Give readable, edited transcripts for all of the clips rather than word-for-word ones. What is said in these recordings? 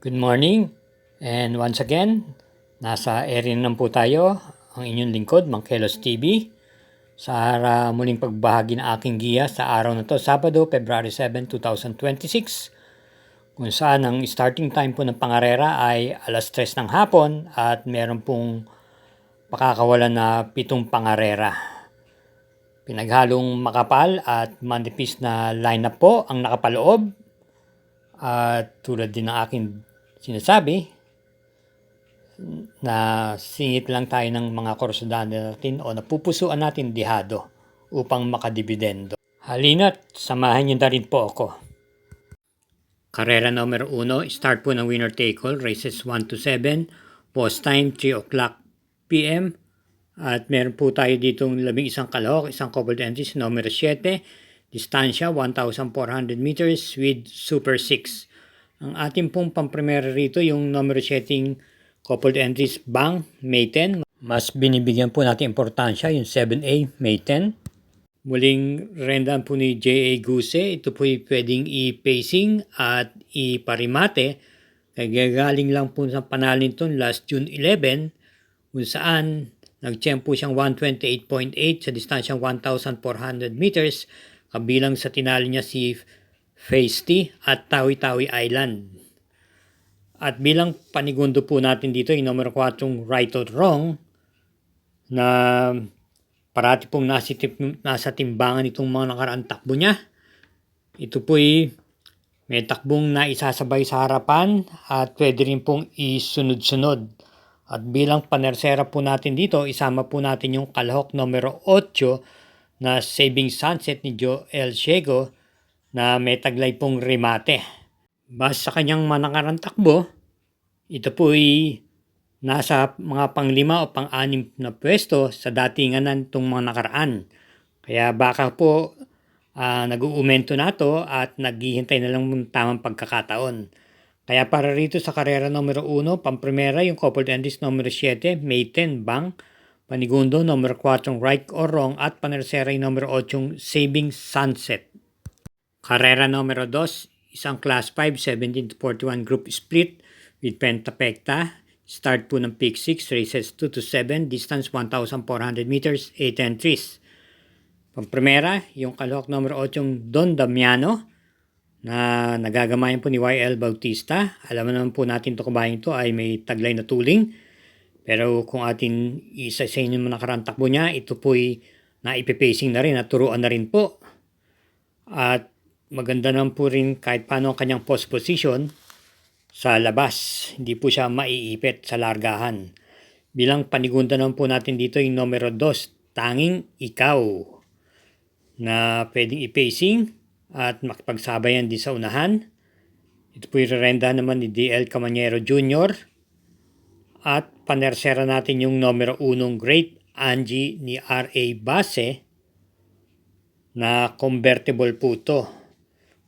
Good morning, and once again, nasa area naman po tayo, ang inyong lingkod, Mangkelos TV, sa muling pagbahagi ng aking giya sa araw na to, Sabado, February 7, 2026, kung saan ang starting time po ng pangarera ay alas 3 ng hapon at meron pong pakakawalan na 7 pangarera. Pinaghalong makapal at manipis na lineup po ang nakapaloob at tulad din ng aking sinasabi na singit lang tayo ng mga kursudahan natin o napupusuan natin dihado upang makadibidendo. Halina't samahan niyo na rin po ako. Karera numero 1, start po ng winner take all, races 1 to 7, post time 3 o'clock p.m. At meron po tayo ditong 11 kalahok, isang coupled entries, numero 7, distansya 1,400 meters with Super 6. Ang ating pong pamprimera rito yung numero 7 coupled entries Bang, May 10. Mas binibigyan po natin importansya yung 7A, May 10. Muling rendan po ni J.A. Guse. Ito po pwedeng i-pacing at i-parimate. Kaya galing lang po sa panalin ito last June 11 kung saan nag-champ po siyang 128.8 sa distansyang 1,400 meters kabilang sa tinalo niya si Feisty at Tawi-Tawi Island. At bilang panigundo po natin dito yung numero 4 Right or Wrong na parati pong nasa timbangan itong mga nakaraang takbo niya. Ito po'y may takbong na isasabay sa harapan at pwede rin pong isunod-sunod. At bilang panersera po natin dito, isama po natin yung kalahok numero 8 na Saving Sunset ni Joel Ciego na may taglay pong remate. Base sa kanyang nakarang takbo, ito po'y nasa mga pang-5 o pang-6 na pwesto sa datingan ng itong mga nakaraan. Kaya baka po nag-uumento na to at naghihintay na lang ng tamang pagkakataon. Kaya para rito sa karera numero 1, pamprimera yung coupled entries numero 7, May 10, Bang, panigundo numero 4, Right or Wrong at panersera yung numero 8, Saving Sunset. Karera numero 2, isang class 5, 17 to 41 group split with Pentapecta. Start po ng peak 6, races 2 to 7, distance 1,400 meters, 8 entries. Pamprimera, yung kalahok numero 8, Don Damiano, na nagagamayan po ni YL Bautista. Alam naman po natin ito kabayan ito ay may taglay na tuling. Pero kung atin isa sa inyo nakarang takbo niya, ito po'y naipipacing na rin at turuan na rin po. At maganda naman po rin kahit paano ang kanyang post position sa labas. Hindi po siya maiipit sa largahan. Bilang panigunda naman po natin dito yung numero 2, Tanging Ikaw, na pwedeng i-pacing at makipagsabayan din sa unahan. Ito po yung rerenda naman ni D.L. Camanero Jr. At panersera natin yung numero 1, Great Angie ni R.A. Base, na convertible po to.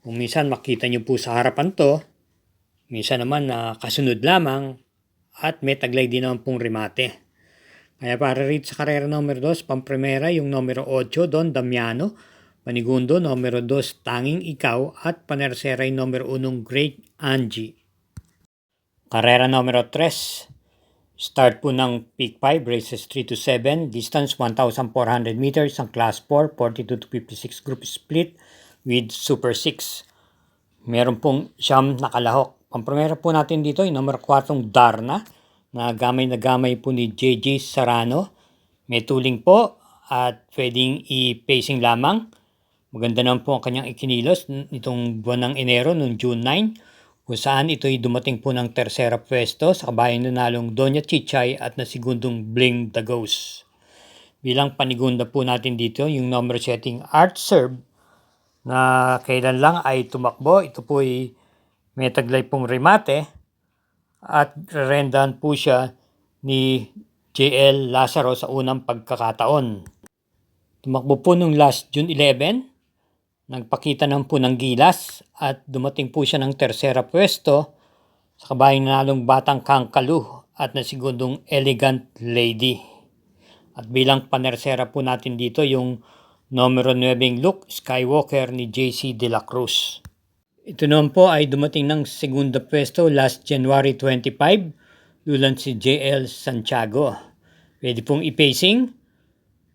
Kung minsan makita nyo po sa harapan to, minsan naman kasunod lamang at may taglay din naman pong remate. Kaya para rito sa karera numero 2, pamprimera yung numero 8, Don Damiano, panigundo numero 2, Tanging Ikaw at panersera yung numero 1, Great Angie. Karera numero 3, start po ng peak 5, races 3 to 7, distance 1,400 meters, ang class 4, 42 to 56 group split with Super 6. Meron pong siyam na kalahok. Pamprimera po natin dito yung numero 4, Darna, na gamay po ni JJ Sarano. May tuling po at pwedeng i-pacing lamang. Maganda naman po ang kanyang ikinilos nitong buwan ng Enero noong June 9 kung saan ito'y dumating po ng tersera pwesto sa kabayan nanalong Doña Chichay at nasigundong Bling the Ghost. Bilang panigunda po natin dito yung numero 7, Art Serve, na kailan lang ay tumakbo. Ito po'y may taglay pong remate at rendan po siya ni J.L. Lazaro sa unang pagkakataon. Tumakbo po nung last June 11, nagpakita naman po ng gilas at dumating po siya ng tersera pwesto sa kabayang nanalong Batang Kangkalu at nasigundong Elegant Lady. At bilang panersera po natin dito yung numero 9, Luke Skywalker ni JC De La Cruz. Ito naman po ay dumating ng segunda pwesto last January 25, lulan si JL Santiago. Pwede pong i-pacing,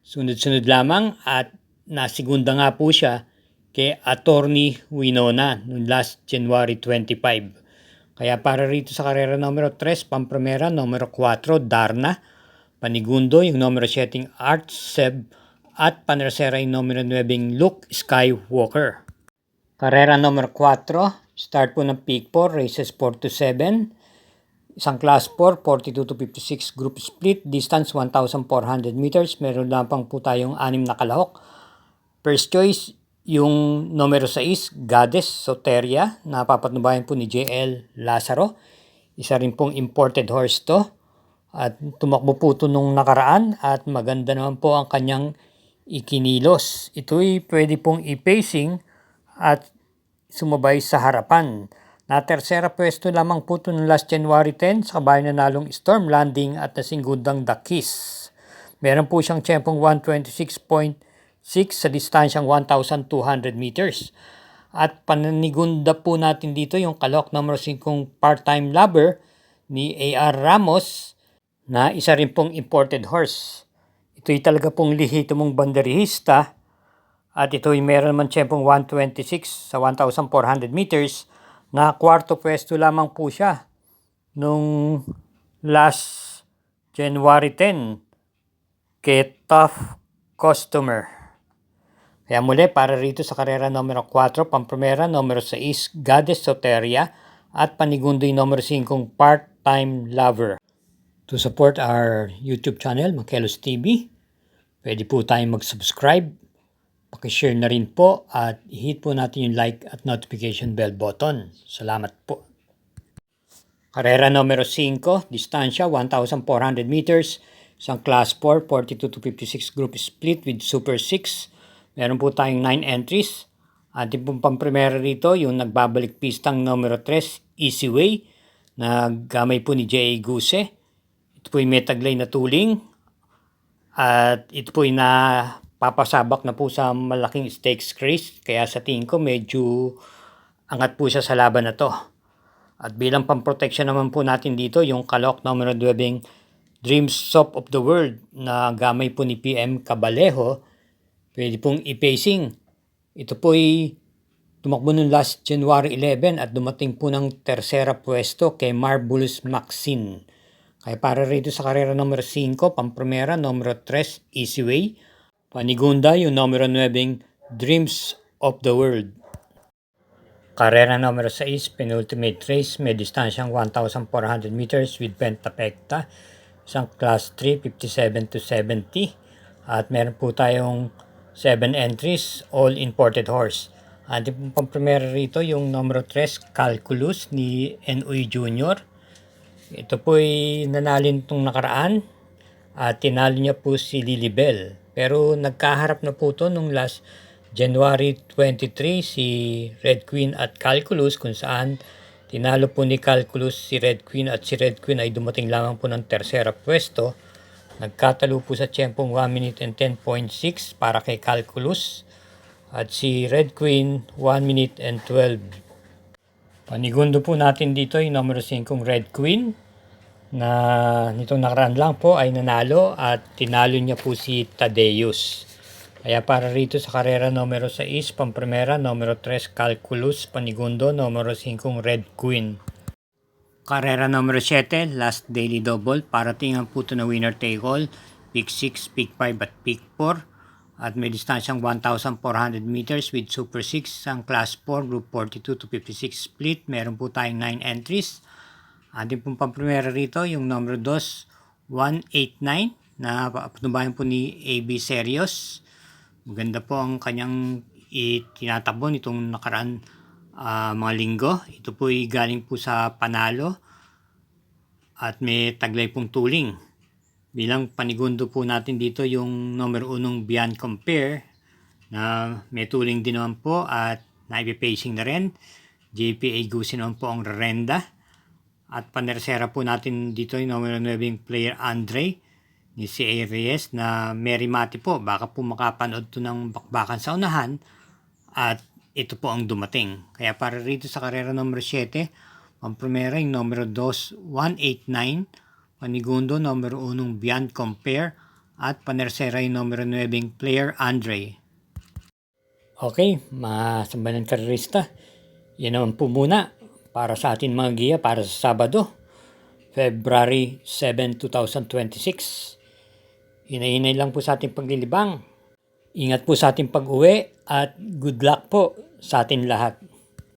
sunod-sunod lamang at nasigunda nga po siya kay Attorney Winona noong last January 25. Kaya para rito sa karera numero 3, Pamprimera, numero 4, Darna, Panigundo, yung numero 7, Art Seb, at Panersera yung numero 9, Luke Skywalker. Karera numero 4, start po ng peak 4, races 4 to 7. Isang class 4, 42 to 56 group split, distance 1,400 meters. Meron lang pang po tayong 6 na kalahok. First choice, yung numero 6, Goddess Soteria, na papatnubayan po ni JL Lazaro. Isa rin pong imported horse to. At tumakbo po ito nung nakaraan at maganda naman po ang kanyang ikinilos. Ito'y pwede pong i-pacing at sumabay sa harapan. Na tersera pwesto lamang po ito noong last January 10 sa kabayan na nalong Storm Landing at nasingundang The Kiss. Meron po siyang tiyempong 126.6 sa distansyang 1,200 meters. At pananigunda po natin dito yung kalok number 5 part-time lover ni A.R. Ramos na isa rin pong imported horse. Ito'y talaga pong lihito mong banderihista. At ito'y meron naman tiyempong 126 sa 1,400 meters na kwarto pwesto lamang po siya nung last January 10 kay Tough Customer. Kaya muli para rito sa karera numero 4, Pamprimera, numero 6, Goddess Soteria at Panigundo'y numero 5, Part-Time Lover. To support our YouTube channel, Makelos TV, pwede po tayong mag-subscribe. Pakishare na rin po at i-hit po natin yung like at notification bell button. Salamat po. Karera numero 5, distansya 1,400 meters, isang class 4, 42 to 56 group split with super 6. Meron po tayong 9 entries. Ating pong pamprimera rito, yung nagbabalik pistang numero 3, Easy Way, na gamay po ni J.A. Guse. Ito po yung may taglay na tuling. At ito po yung papasabak na po sa malaking stakes race. Kaya sa tingin ko medyo angat po siya sa laban na to. At bilang pang-protection naman po natin dito, yung kalok numero 9, Dreams Shop of the World na gamay po ni PM Cabalejo, pwede pong i-pacing. Ito po ay tumakbo noong last January 11 at dumating po ng tersera pwesto kay Marvelous Maxine. Kaya para rito sa karera numero 5, Pamprimera, numero 3, Easy Way, Panigunda, yung numero 9, Dreams of the World. Karera numero 6, penultimate race, may distansyang 1,400 meters with pentapekta. Isang class 3, 57 to 70. At meron po tayong 7 entries, all imported horse. At yung pamprimera rito, yung numero 3, Calculus ni N.U. Jr. Ito po ay nanalin itong nakaraan at tinalo niya po si Lilibel. Pero nagkaharap na po ito nung last January 23 si Red Queen at Calculus, kung saan tinalo po ni Calculus si Red Queen at si Red Queen ay dumating lamang po ng tersera pwesto. Nagkatalo po sa tiyempong 1 minute and 10.6 para kay Calculus at si Red Queen 1 minute and 12. Panigundo po natin dito yung numero 5 Red Queen na nitong nakaraan lang po ay nanalo at tinalo niya po si Tadeus. Kaya para rito sa karera numero 6, Pamprimera, numero 3, Calculus, Panigundo, numero 5, Red Queen. Karera numero 7, last daily double, para tingan po ito na winner take all, peak 6, peak 5 at peak 4. At may distansyang 1,400 meters with super 6, ang class 4, group 42 to 56 split. Meron po tayong 9 entries. Ating pong pamprimera rito, yung numero 2, 189, na patnubayan po ni AB Serios. Maganda po ang kanyang itinatakbo nitong nakaraan mga linggo. Ito po ay galing po sa panalo at may taglay pong tuling. Bilang panigundo po natin dito yung numero 1 Beyond Compare na may tuling din naman po at naipipacing na rin. JPA Guse naman po ang rerenda. At panersera po natin dito yung numero 9 player Andre ni C.A. Reyes na Mary Mati po. Baka po makapanood to ng bakbakan sa unahan. At ito po ang dumating. Kaya para rito sa karera numero 7, ang primera yung numero 2, 189, panigundo numero 1, Beyond Compare, at panersera yung numero 9, Player Andre. Okay, mga sambanan karerista, yan naman po muna para sa atin mga giya para sa Sabado, February 7, 2026. Hinay-hinay lang po sa ating paglilibang. Ingat po sa ating pag-uwi at good luck po sa atin lahat.